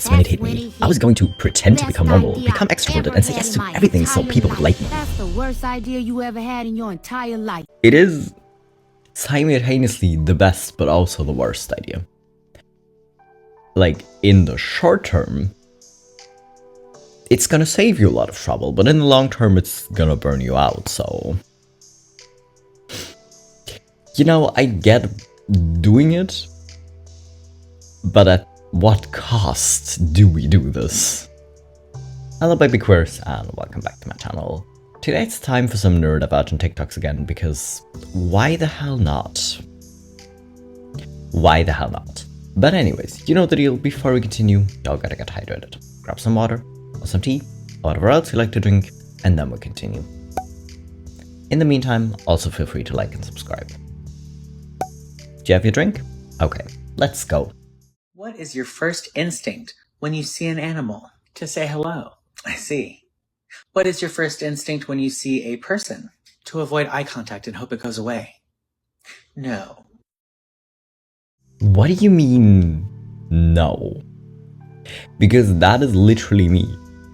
That's when it hit me. I was going to pretend to become normal, become extroverted, and say yes to everything so people would like me. That's the worst idea you ever had in your entire life. It is simultaneously the best, but also the worst idea. Like, in the short term, it's gonna save you a lot of trouble, but in the long term, it's gonna burn you out, so... You know, I get doing it, but at what cost do we do this? Hello baby queers, and welcome back to my channel. Today it's time for some neurodivergent TikToks again, because why the hell not? Why the hell not? But anyways, you know the deal. Before we continue, y'all gotta get hydrated. Grab some water, or some tea, or whatever else you like to drink, and then we'll continue. In the meantime, also feel free to like and subscribe. Do you have your drink? Okay, let's go. What is your first instinct when you see an animal? To say hello. I see. What is your first instinct when you see a person? To avoid eye contact and hope it goes away. No. What do you mean, no? Because that is literally me.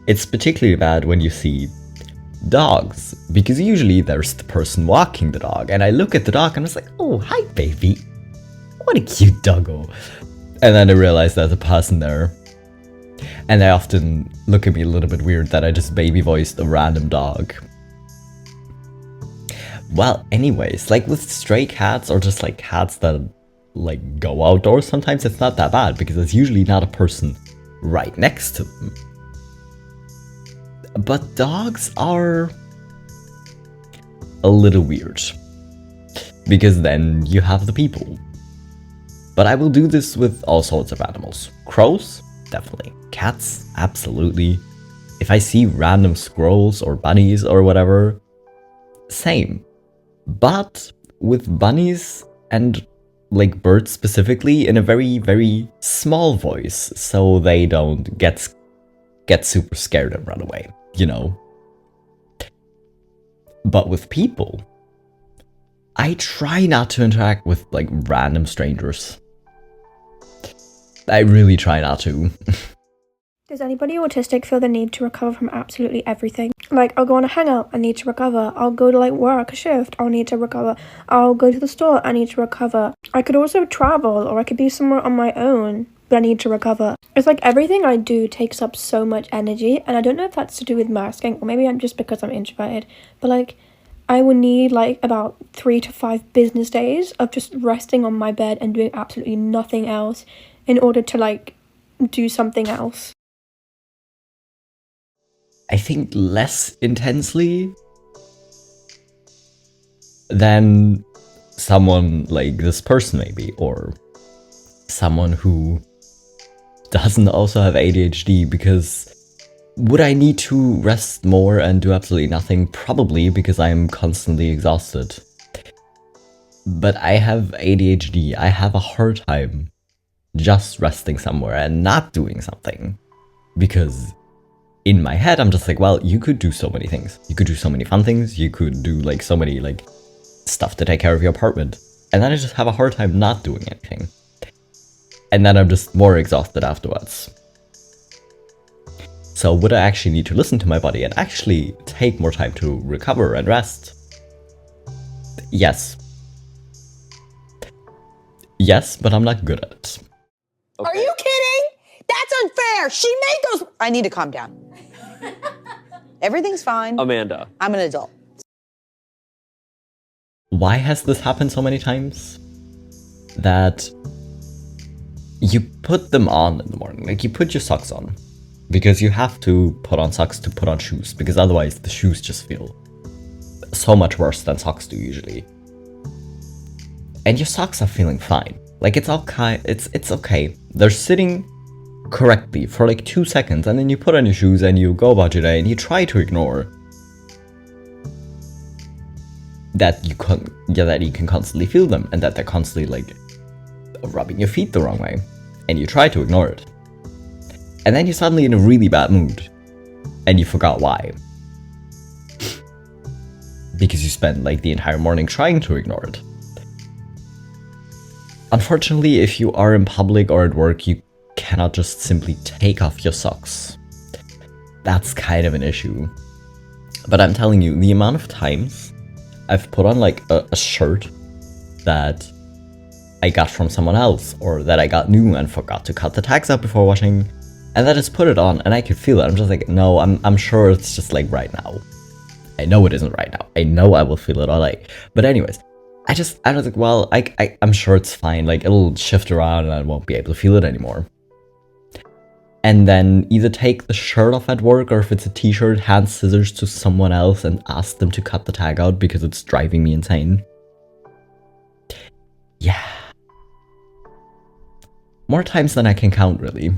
It's particularly bad when you see dogs, because usually there's the person walking the dog, and I look at the dog and it's like, oh, hi baby. What a cute doggo. And then I realize there's a person there. And they often look at me a little bit weird that I just baby voiced a random dog. Well, anyways, like with stray cats or just like cats that like go outdoors, sometimes it's not that bad because there's usually not a person right next to them. But dogs are a little weird because then you have the people. But I will do this with all sorts of animals. Crows? Definitely. Cats? Absolutely. If I see random squirrels or bunnies or whatever, same. But with bunnies and like birds specifically in a very, very small voice, so they don't get super scared and run away, you know? But with people, I try not to interact with like random strangers. I really try not to. Does anybody autistic feel the need to recover from absolutely everything? Like, I'll go on a hangout, I need to recover. I'll go to like work, a shift, I'll need to recover. I'll go to the store, I need to recover. I could also travel, or I could be somewhere on my own, but I need to recover. It's like everything I do takes up so much energy, and I don't know if that's to do with masking, or maybe I'm just because I'm introverted, but like, I would need like about 3 to 5 business days of just resting on my bed and doing absolutely nothing else in order to like do something else. I think less intensely than someone like this person maybe, or someone who doesn't also have ADHD, because would I need to rest more and do absolutely nothing? Probably, because I'm constantly exhausted. But I have ADHD. I have a hard time just resting somewhere and not doing something, because in my head I'm just like, well, you could do so many things. You could do so many fun things. You could do like so many like stuff to take care of your apartment, and then I just have a hard time not doing anything, and then I'm just more exhausted afterwards. So would I actually need to listen to my body and actually take more time to recover and rest? Yes. Yes, but I'm not good at it. Okay. Are you kidding? That's unfair. She made those. I need to calm down. Everything's fine. Amanda. I'm an adult. Why has this happened so many times? That you put them on in the morning, like you put your socks on, because you have to put on socks to put on shoes, because otherwise the shoes just feel so much worse than socks do usually. And your socks are feeling fine. Like it's okay. They're sitting correctly for like 2 seconds, and then you put on your shoes and you go about your day and you try to ignore that you can constantly feel them and that they're constantly like rubbing your feet the wrong way, and you try to ignore it. And then you're suddenly in a really bad mood and you forgot why. Because you spent like the entire morning trying to ignore it. Unfortunately, if you are in public or at work, you cannot just simply take off your socks. That's kind of an issue. But I'm telling you, the amount of times I've put on like a shirt that I got from someone else, or that I got new and forgot to cut the tags out before washing, and I just put it on and I could feel it. I'm just like, no, I'm sure it's just like right now. I know it isn't right now. I know I will feel it all like. But anyways, I was like, well, I'm sure it's fine. Like, it'll shift around and I won't be able to feel it anymore. And then either take the shirt off at work, or if it's a t-shirt, hand scissors to someone else and ask them to cut the tag out because it's driving me insane. Yeah. More times than I can count, really.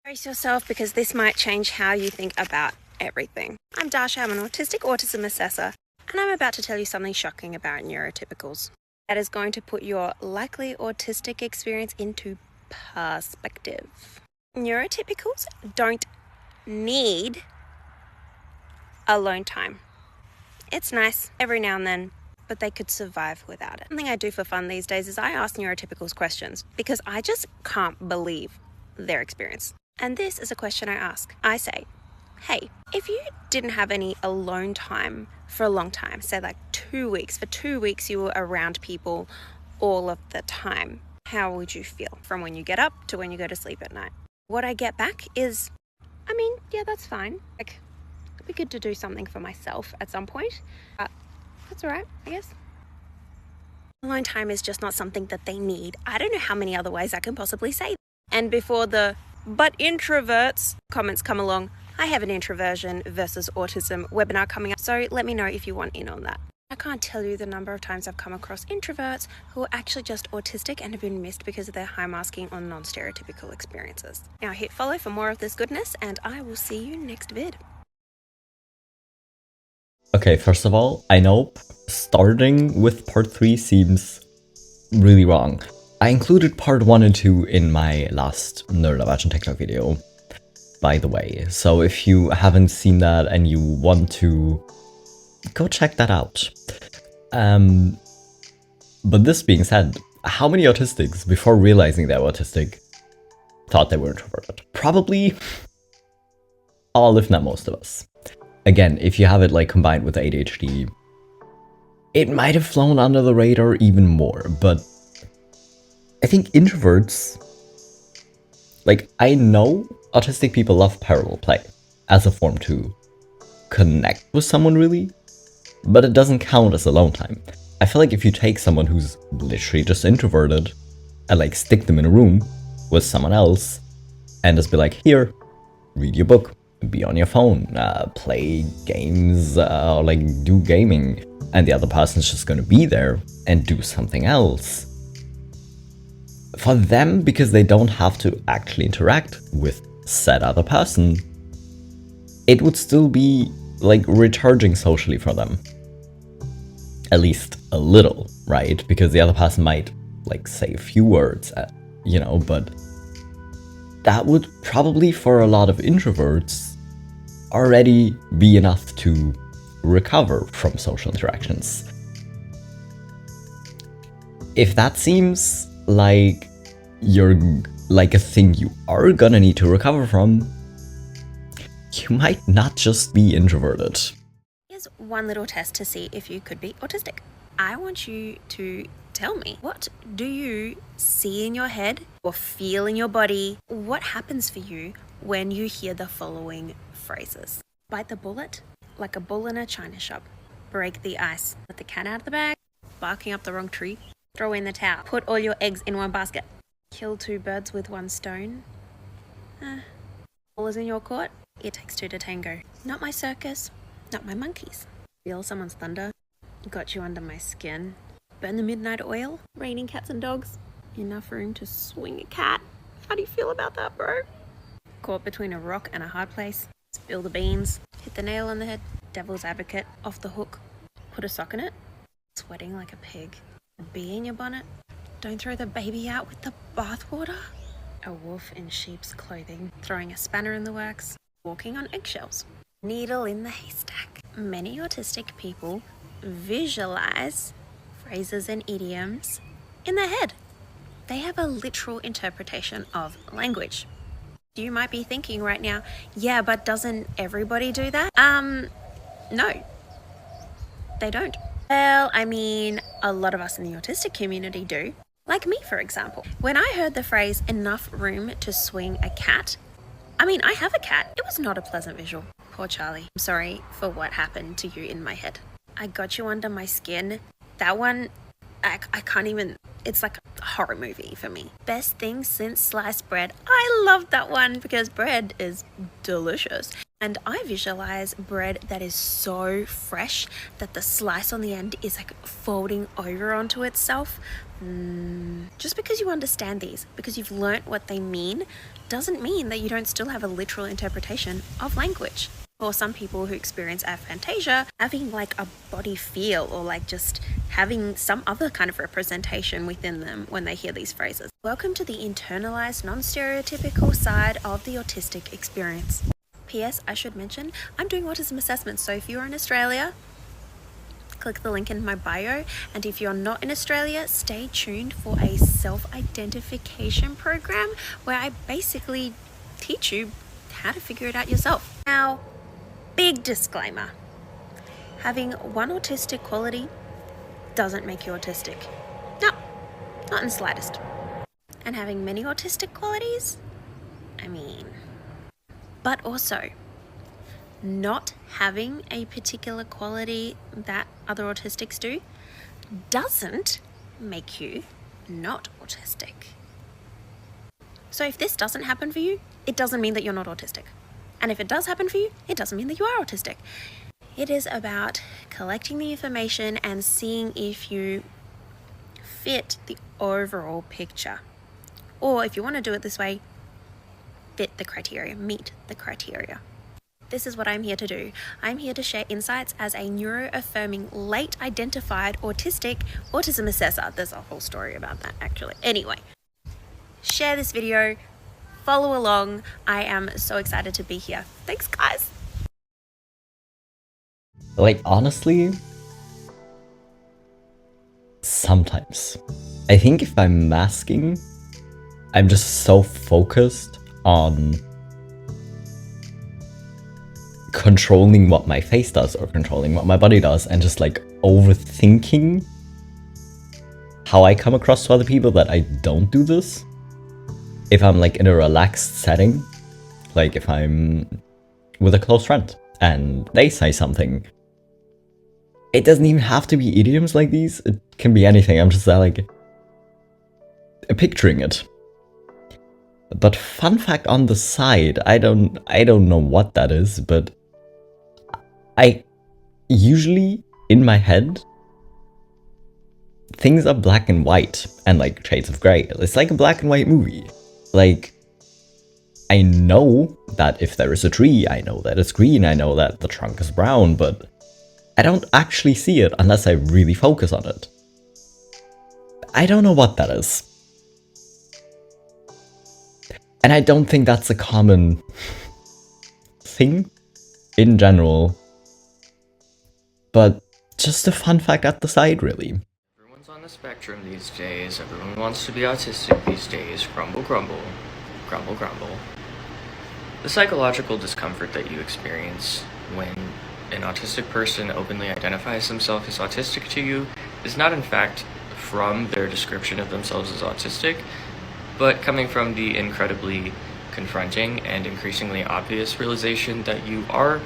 Brace yourself, because this might change how you think about everything. I'm Dasha, I'm an autistic autism assessor, and I'm about to tell you something shocking about neurotypicals. That is going to put your likely autistic experience into perspective. Neurotypicals don't need alone time. It's nice every now and then, but they could survive without it. Something I do for fun these days is I ask neurotypicals questions, because I just can't believe their experience. And this is a question I ask. I say, hey, if you didn't have any alone time for a long time, say like 2 weeks, for 2 weeks you were around people all of the time, how would you feel from when you get up to when you go to sleep at night? What I get back is, I mean, yeah, that's fine. Like, it'd be good to do something for myself at some point. That's all right, I guess. Alone time is just not something that they need. I don't know how many other ways I can possibly say that. And before the "but introverts" comments come along, I have an introversion versus autism webinar coming up, so let me know if you want in on that. I can't tell you the number of times I've come across introverts who are actually just autistic and have been missed because of their high masking on non-stereotypical experiences. Now hit follow for more of this goodness, and I will see you next vid. Okay, first of all, I know starting with part 3 seems really wrong. I included part 1 and 2 in my last neurodivergent TikTok video, by the way. So if you haven't seen that and you want to, go check that out. But this being said, how many autistics, before realizing they're autistic, thought they were introverted? Probably all, if not most of us. Again, if you have it like combined with ADHD, it might have flown under the radar even more, but I think introverts, like, I know autistic people love parallel play as a form to connect with someone really, but it doesn't count as alone time. I feel like if you take someone who's literally just introverted and like stick them in a room with someone else and just be like, here, read your book, be on your phone, play games, or like do gaming, and the other person's just gonna be there and do something else. For them, because they don't have to actually interact with said other person, it would still be like recharging socially for them. At least a little, right? Because the other person might like say a few words, you know, but that would probably for a lot of introverts already be enough to recover from social interactions. If that seems like you're like a thing you are gonna need to recover from, you might not just be introverted. Here's one little test to see if you could be autistic. I want you to tell me, what do you see in your head or feel in your body? What happens for you when you hear the following phrases? Bite the bullet like a bull in a china shop. Break the ice. Let the cat out of the bag. Barking up the wrong tree. Throw in the towel. Put all your eggs in one basket. Kill 2 birds with 1 stone. Ball is in your court. It takes 2 to tango. Not my circus. Not my monkeys. Feel someone's thunder. Got you under my skin. Burn the midnight oil. Raining cats and dogs. Enough room to swing a cat. How do you feel about that, bro? Caught between a rock and a hard place. Spill the beans. Hit the nail on the head. Devil's advocate. Off the hook. Put a sock in it. Sweating like a pig. A bee in your bonnet. Don't throw the baby out with the bathwater. A wolf in sheep's clothing. Throwing a spanner in the works. Walking on eggshells. Needle in the haystack. Many autistic people visualize phrases and idioms in their head. They have a literal interpretation of language. You might be thinking right now, yeah, but doesn't everybody do that? No, they don't. Well, I mean, a lot of us in the autistic community do. Like me, for example. When I heard the phrase, enough room to swing a cat, I mean, I have a cat. It was not a pleasant visual. Poor Charlie. I'm sorry for what happened to you in my head. I got you under my skin. That one, I can't even, it's like a horror movie for me. Best thing since sliced bread. I love that one because bread is delicious. And I visualize bread that is so fresh that the slice on the end is like folding over onto itself. Just because you understand these, because you've learnt what they mean, doesn't mean that you don't still have a literal interpretation of language. For some people who experience aphantasia, having like a body feel or like just having some other kind of representation within them when they hear these phrases. Welcome to the internalized, non-stereotypical side of the autistic experience. P.S. I should mention, I'm doing autism assessments, so if you're in Australia, click the link in my bio, and if you're not in Australia, stay tuned for a self-identification program where I basically teach you how to figure it out yourself. Now, big disclaimer, having one autistic quality doesn't make you autistic. No, not in the slightest. And having many autistic qualities, I mean, but also not having a particular quality that other autistics do doesn't make you not autistic. So if this doesn't happen for you, it doesn't mean that you're not autistic. And if it does happen for you, it doesn't mean that you are autistic. It is about collecting the information and seeing if you fit the overall picture. Or if you want to do it this way, fit the criteria, meet the criteria. This is what I'm here to do. I'm here to share insights as a neuro-affirming, late identified autistic autism assessor. There's a whole story about that actually. Anyway, share this video, follow along. I am so excited to be here. Thanks, guys. Like, honestly, sometimes. I think if I'm masking, I'm just so focused on controlling what my face does or controlling what my body does and just like overthinking how I come across to other people that I don't do this. If I'm like in a relaxed setting, like if I'm with a close friend and they say something, it doesn't even have to be idioms like these. It can be anything. I'm just like picturing it. But fun fact on the side, I don't know what that is, but I usually in my head things are black and white and like shades of grey. It's like a black and white movie. Like, I know that if there is a tree, I know that it's green, I know that the trunk is brown, but I don't actually see it unless I really focus on it. I don't know what that is. And I don't think that's a common thing in general. But just a fun fact at the side, really. Everyone's on the spectrum these days. Everyone wants to be autistic these days. Grumble, grumble. Grumble, grumble. The psychological discomfort that you experience when an autistic person openly identifies themselves as autistic to you is not in fact from their description of themselves as autistic, but coming from the incredibly confronting and increasingly obvious realization that you are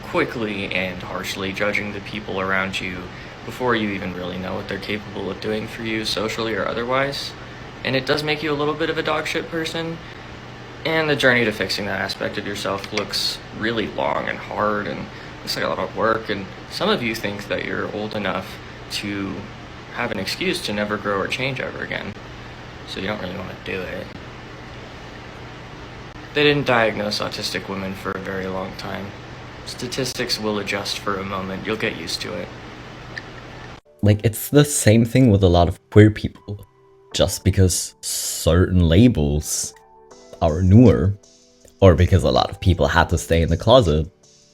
quickly and harshly judging the people around you before you even really know what they're capable of doing for you socially or otherwise. And it does make you a little bit of a dogshit person, and the journey to fixing that aspect of yourself looks really long and hard and looks like a lot of work, and some of you think that you're old enough to have an excuse to never grow or change ever again, so you don't really want to do it. They didn't diagnose autistic women for a very long time. Statistics will adjust for a moment, you'll get used to it. Like, it's the same thing with a lot of queer people. Just because certain labels are newer, or because a lot of people had to stay in the closet,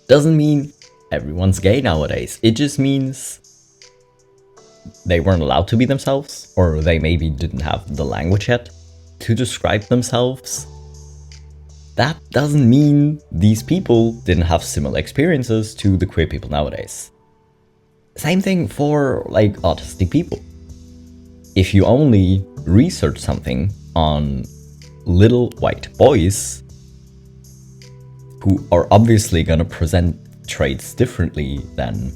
doesn't mean everyone's gay nowadays. It just means they weren't allowed to be themselves, or they maybe didn't have the language yet to describe themselves. that doesn't mean these people didn't have similar experiences to the queer people nowadays. Same thing for like autistic people. If you only research something on little white boys who are obviously gonna present traits differently than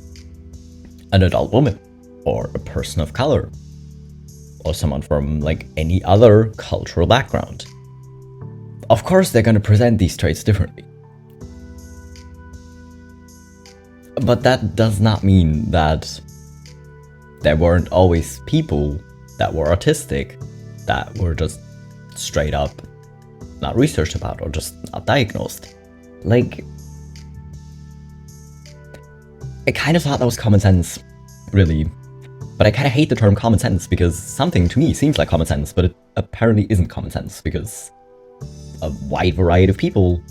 an adult woman or a person of color or someone from like any other cultural background, of course they're gonna present these traits differently. But that does not mean that there weren't always people that were autistic that were just straight up not researched about or just not diagnosed. Like, I kind of thought that was common sense, really. But I kind of hate the term common sense because something to me seems like common sense, but it apparently isn't common sense because a wide variety of people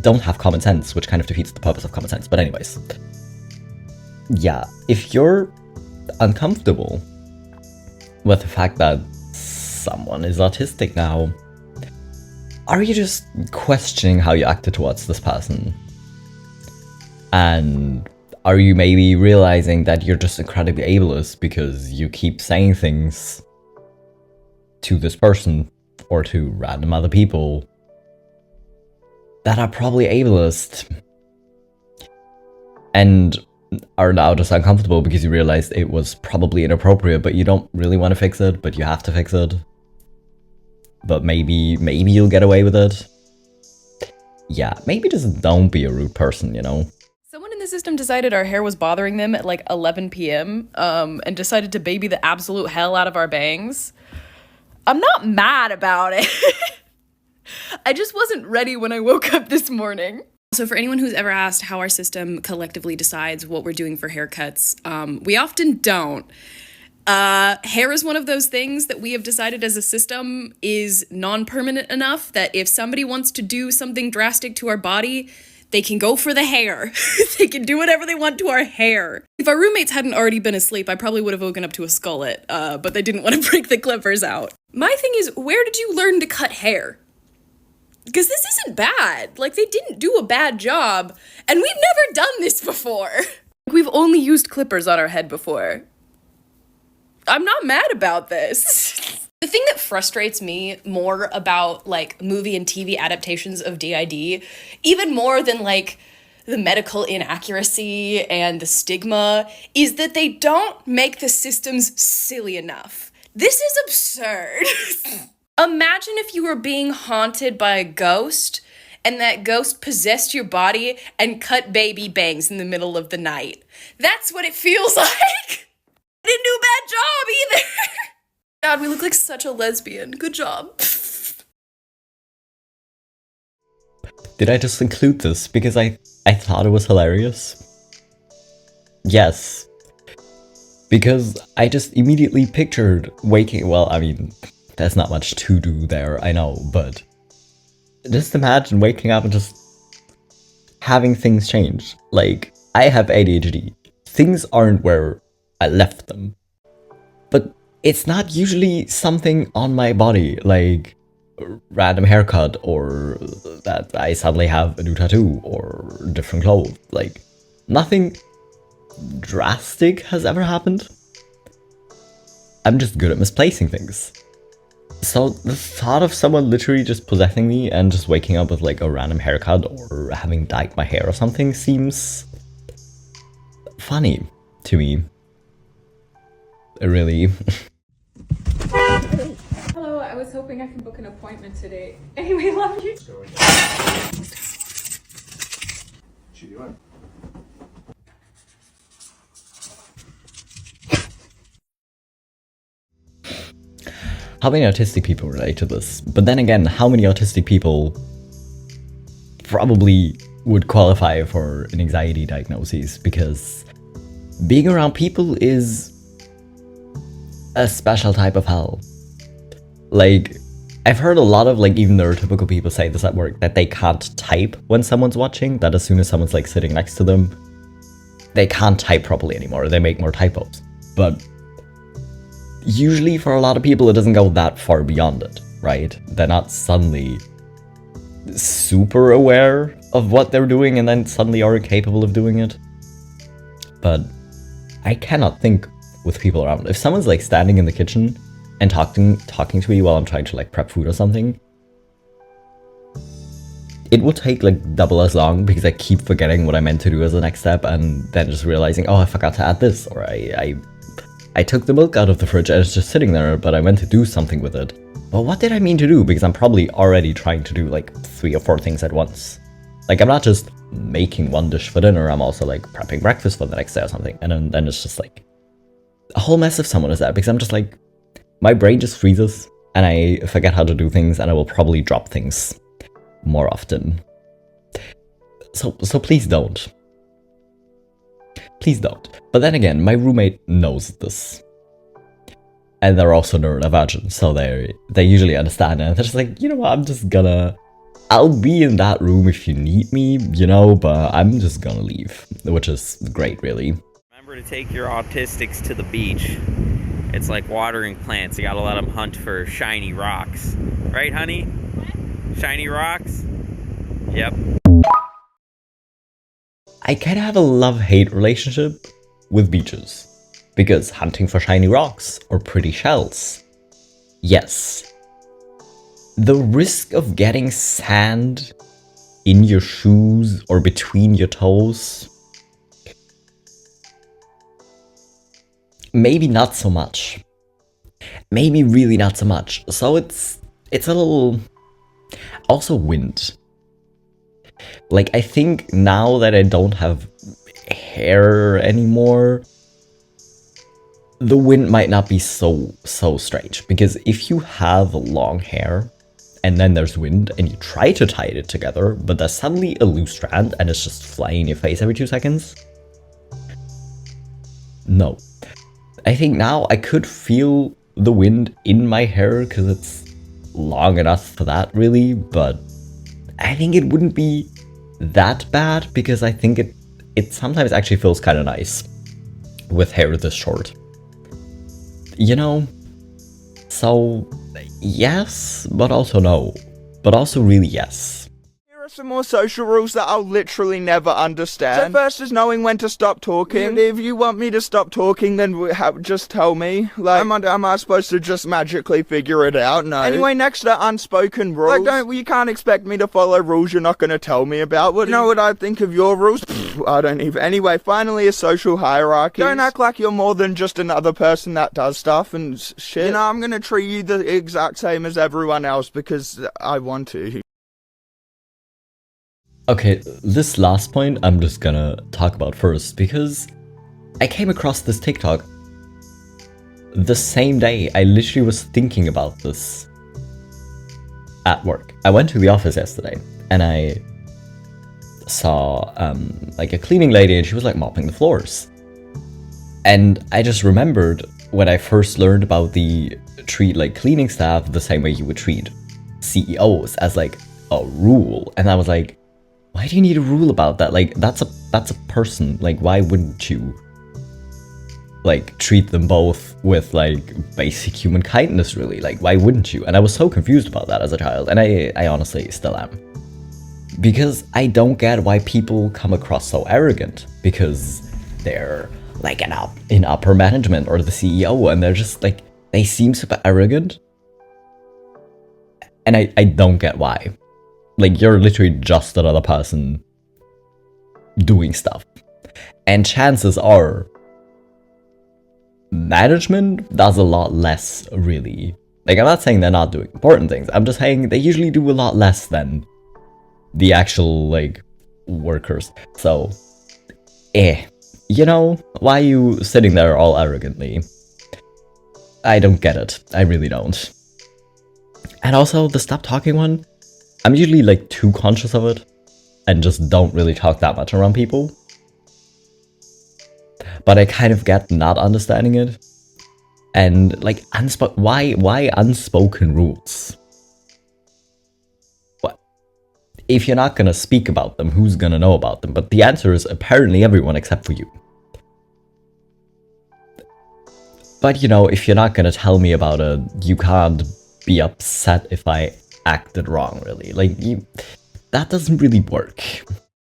don't have common sense, which kind of defeats the purpose of common sense. But anyways, yeah, if you're uncomfortable with the fact that someone is autistic now, are you just questioning how you acted towards this person? And are you maybe realizing that you're just incredibly ableist because you keep saying things to this person or to random other people that are probably ableist and are now just uncomfortable because you realized it was probably inappropriate, but you don't really want to fix it, but you have to fix it. But maybe you'll get away with it. Yeah, maybe just don't be a rude person, you know? Someone in the system decided our hair was bothering them at like 11 p.m. And decided to baby the absolute hell out of our bangs. I'm not mad about it. I just wasn't ready when I woke up this morning. So for anyone who's ever asked how our system collectively decides what we're doing for haircuts, we often don't. Hair is one of those things that we have decided as a system is non-permanent enough that if somebody wants to do something drastic to our body, they can go for the hair. They can do whatever they want to our hair. If our roommates hadn't already been asleep, I probably would have woken up to a skullet, but they didn't want to break the clippers out. My thing is, where did you learn to cut hair? Because this isn't bad. Like, they didn't do a bad job, and we've never done this before. We've only used clippers on our head before. I'm not mad about this. The thing that frustrates me more about, like, movie and TV adaptations of DID, even more than, like, the medical inaccuracy and the stigma, is that they don't make the systems silly enough. This is absurd. Imagine if you were being haunted by a ghost and that ghost possessed your body and cut baby bangs in the middle of the night. That's what it feels like. I didn't do a bad job either. God, we look like such a lesbian. Good job. Did I just include this because I thought it was hilarious? Yes. Because I just immediately pictured waking, well, I mean, there's not much to do there, I know, but just imagine waking up and just having things change. Like, I have ADHD. Things aren't where I left them. But it's not usually something on my body, like a random haircut, or that I suddenly have a new tattoo, or different clothes. Like, nothing drastic has ever happened. I'm just good at misplacing things. So the thought of someone literally just possessing me and just waking up with like a random haircut or having dyed my hair or something seems funny to me. Really. Hello, I was hoping I could book an appointment today. Anyway, love you. She doing? How many autistic people relate to this? But then again, how many autistic people probably would qualify for an anxiety diagnosis? Because being around people is a special type of hell. Like, I've heard a lot of like even neurotypical people say this at work, that they can't type when someone's watching, that as soon as someone's like sitting next to them, they can't type properly anymore, they make more typos. But usually for a lot of people it doesn't go that far beyond it, right? They're not suddenly super aware of what they're doing and then suddenly are capable of doing it. But I cannot think with people around. If someone's like standing in the kitchen and talking to me while I'm trying to like prep food or something, it will take like double as long because I keep forgetting what I meant to do as the next step and then just realizing, oh, I forgot to add this, or I took the milk out of the fridge and it's just sitting there, but I meant to do something with it. Well, what did I mean to do? Because I'm probably already trying to do like 3 or 4 things at once. Like, I'm not just making one dish for dinner, I'm also like prepping breakfast for the next day or something. And then it's just like a whole mess if someone is there, because I'm just like, my brain just freezes and I forget how to do things and I will probably drop things more often. So please don't. Please don't. But then again, my roommate knows this. And they're also neurodivergent, so they usually understand it. And they're just like, you know what, I'll be in that room if you need me, you know, but I'm just gonna leave. Which is great, really. Remember to take your autistics to the beach. It's like watering plants. You gotta let them hunt for shiny rocks. Right, honey? Shiny rocks? Yep. I kind of have a love-hate relationship with beaches. Because hunting for shiny rocks or pretty shells, yes. The risk of getting sand in your shoes or between your toes, maybe not so much. Maybe really not so much. So it's a little... Also wind. Like, I think now that I don't have hair anymore, the wind might not be so strange, because if you have long hair and then there's wind and you try to tie it together, but there's suddenly a loose strand and it's just flying in your face every 2 seconds. No. I think now I could feel the wind in my hair because it's long enough for that, really, but I think it wouldn't be that bad because I think it sometimes actually feels kind of nice with hair this short. You know, so yes, but also no, but also really yes. Here are some more social rules that I'll literally never understand. So first is knowing when to stop talking. If you want me to stop talking, then just tell me. Like, am I supposed to just magically figure it out? No. Anyway, next are unspoken rules. Like, you can't expect me to follow rules you're not going to tell me about. You know what I think of your rules? I don't even. Anyway, finally is social hierarchy. Don't act like you're more than just another person that does stuff and shit. You know, I'm going to treat you the exact same as everyone else because I want to. Okay, this last point I'm just gonna talk about first because I came across this TikTok the same day. I literally was thinking about this at work. I went to the office yesterday and I saw like a cleaning lady and she was like mopping the floors. And I just remembered when I first learned about treat like cleaning staff the same way you would treat CEOs, as like a rule. And I was like, why do you need a rule about that? Like, that's a person. Like, why wouldn't you like treat them both with like basic human kindness, really? Like, why wouldn't you? And I was so confused about that as a child, and I honestly still am. Because I don't get why people come across so arrogant, because they're like in upper management or the CEO, and they're just like, they seem super arrogant. And I don't get why. Like, you're literally just another person doing stuff. And chances are, management does a lot less, really. Like, I'm not saying they're not doing important things. I'm just saying they usually do a lot less than the actual, like, workers. So, you know, why are you sitting there all arrogantly? I don't get it. I really don't. And also, the stop talking one, I'm usually like too conscious of it and just don't really talk that much around people. But I kind of get not understanding it. And like, why unspoken rules? What? If you're not gonna speak about them, who's gonna know about them? But the answer is apparently everyone except for you. But you know, if you're not gonna tell me about it, you can't be upset if I acted wrong, really. Like, that doesn't really work.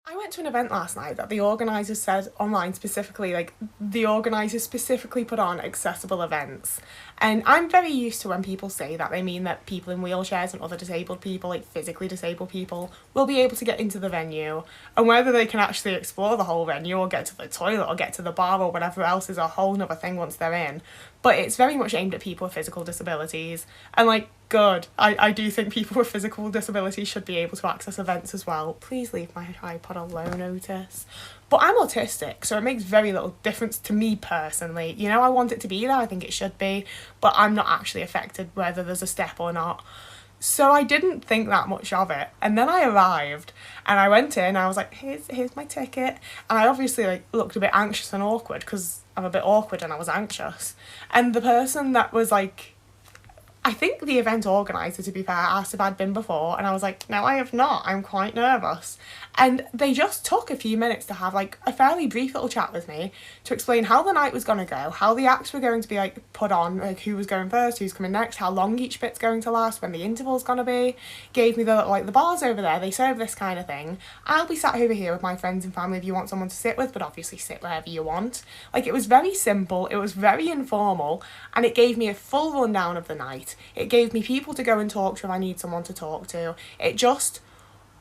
I went to an event last night that the organisers said online specifically, like, the organisers specifically put on accessible events. And I'm very used to when people say that, they mean that people in wheelchairs and other disabled people, like physically disabled people, will be able to get into the venue. And whether they can actually explore the whole venue or get to the toilet or get to the bar or whatever else is a whole nother thing once they're in. But it's very much aimed at people with physical disabilities. And like, good. I do think people with physical disabilities should be able to access events as well. Please leave my iPod on low notice. But I'm autistic, so it makes very little difference to me personally. You know, I want it to be there, I think it should be, but I'm not actually affected whether there's a step or not. So I didn't think that much of it. And then I arrived and I went in, I was like, here's my ticket. And I obviously like looked a bit anxious and awkward because I'm a bit awkward and I was anxious. And the person that was like, I think the event organiser, to be fair, asked if I'd been before, and I was like, no, I have not, I'm quite nervous. And they just took a few minutes to have like a fairly brief little chat with me to explain how the night was going to go, how the acts were going to be like put on, like who was going first, who's coming next, how long each bit's going to last, when the interval's going to be. Gave me the like the bars over there, they serve this kind of thing. I'll be sat over here with my friends and family if you want someone to sit with, but obviously sit wherever you want. Like, it was very simple, it was very informal, and it gave me a full rundown of the night. It gave me people to go and talk to if I need someone to talk to. It just,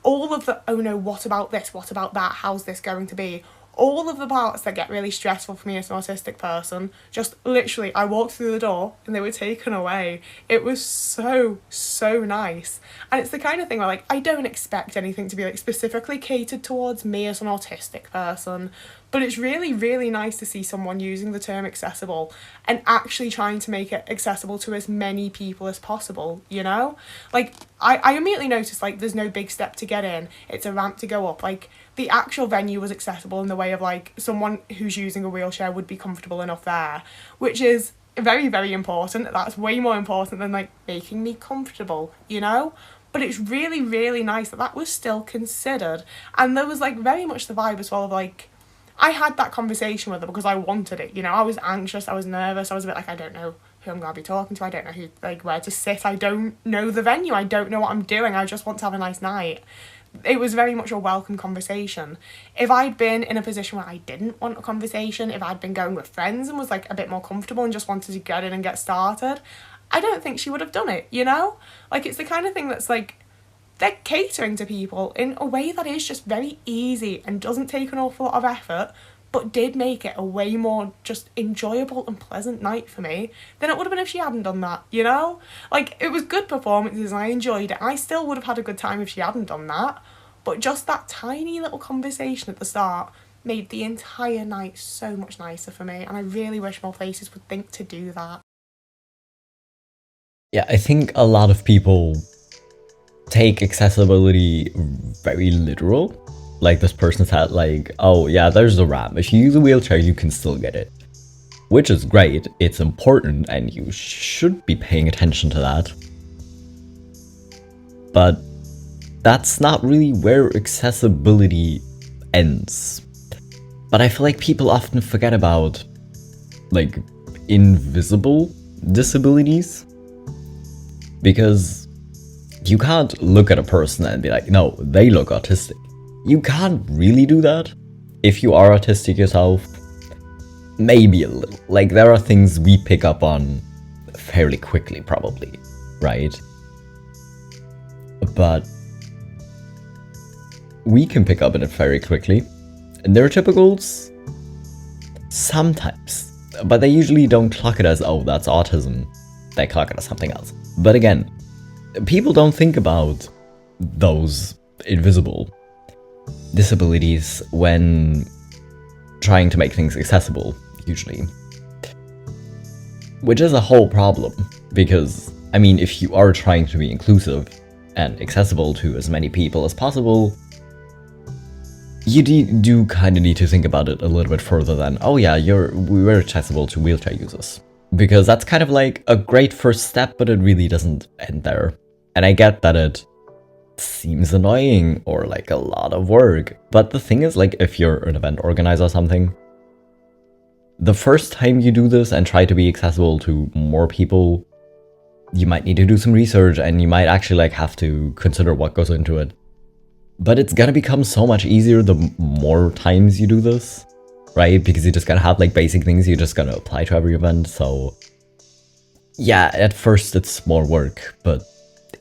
all of the, oh no, what about this, what about that, how's this going to be? All of the parts that get really stressful for me as an autistic person, just literally, I walked through the door and they were taken away. It was so, so nice. And it's the kind of thing where, like, I don't expect anything to be, like, specifically catered towards me as an autistic person, but it's really, really nice to see someone using the term accessible and actually trying to make it accessible to as many people as possible, you know? Like, I immediately noticed, like, there's no big step to get in. It's a ramp to go up. Like, the actual venue was accessible in the way of, like, someone who's using a wheelchair would be comfortable enough there, which is very, very important. That's way more important than, like, making me comfortable, you know? But it's really, really nice that that was still considered. And there was, like, very much the vibe as well of, like, I had that conversation with her because I wanted it, you know? I was anxious, I was nervous, I was a bit like, I don't know who I'm going to be talking to, I don't know who, like, where to sit, I don't know the venue, I don't know what I'm doing, I just want to have a nice night. It was very much a welcome conversation. If I'd been in a position where I didn't want a conversation, if I'd been going with friends and was, like, a bit more comfortable and just wanted to get in and get started, I don't think she would have done it, you know? Like, it's the kind of thing that's, like, they're catering to people in a way that is just very easy and doesn't take an awful lot of effort, but did make it a way more just enjoyable and pleasant night for me than it would have been if she hadn't done that, you know? Like, it was good performances and I enjoyed it. I still would have had a good time if she hadn't done that, but just that tiny little conversation at the start made the entire night so much nicer for me, and I really wish more places would think to do that. Yeah, I think a lot of people take accessibility very literal. Like, this person said, like, oh yeah, there's a ramp, if you use a wheelchair you can still get it, which is great, it's important and you should be paying attention to that, but that's not really where accessibility ends. But I feel like people often forget about, like, invisible disabilities, because you can't look at a person and be like, no, they look autistic. You can't really do that. If you are autistic yourself, maybe a little. Like, there are things we pick up on fairly quickly, probably, right? But we can pick up on it very quickly. Neurotypicals, sometimes, but they usually don't clock it as, oh, that's autism. They clock it as something else. But again, people don't think about those invisible disabilities when trying to make things accessible, usually. Which is a whole problem, because, I mean, if you are trying to be inclusive and accessible to as many people as possible, you do kind of need to think about it a little bit further than, oh yeah, we're accessible to wheelchair users. Because that's kind of like a great first step, but it really doesn't end there. And I get that it seems annoying or like a lot of work, but the thing is, like, if you're an event organizer or something, the first time you do this and try to be accessible to more people, you might need to do some research and you might actually, like, have to consider what goes into it. But it's gonna become so much easier the more times you do this, right? Because you just gotta have like basic things you're just gonna apply to every event. So yeah, at first it's more work, but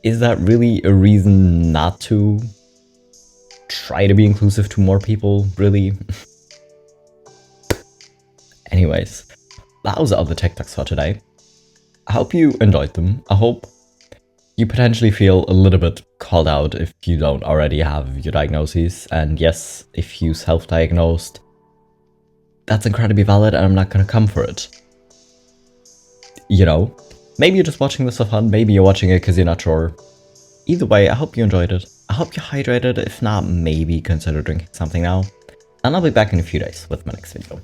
is that really a reason not to try to be inclusive to more people, really? Anyways, that was all the TikToks for today. I hope you enjoyed them. I hope you potentially feel a little bit called out if you don't already have your diagnoses. And yes, if you self-diagnosed, that's incredibly valid and I'm not gonna come for it. You know, maybe you're just watching this for fun, maybe you're watching it because you're not sure. Either way, I hope you enjoyed it. I hope you're hydrated. If not, maybe consider drinking something now. And I'll be back in a few days with my next video.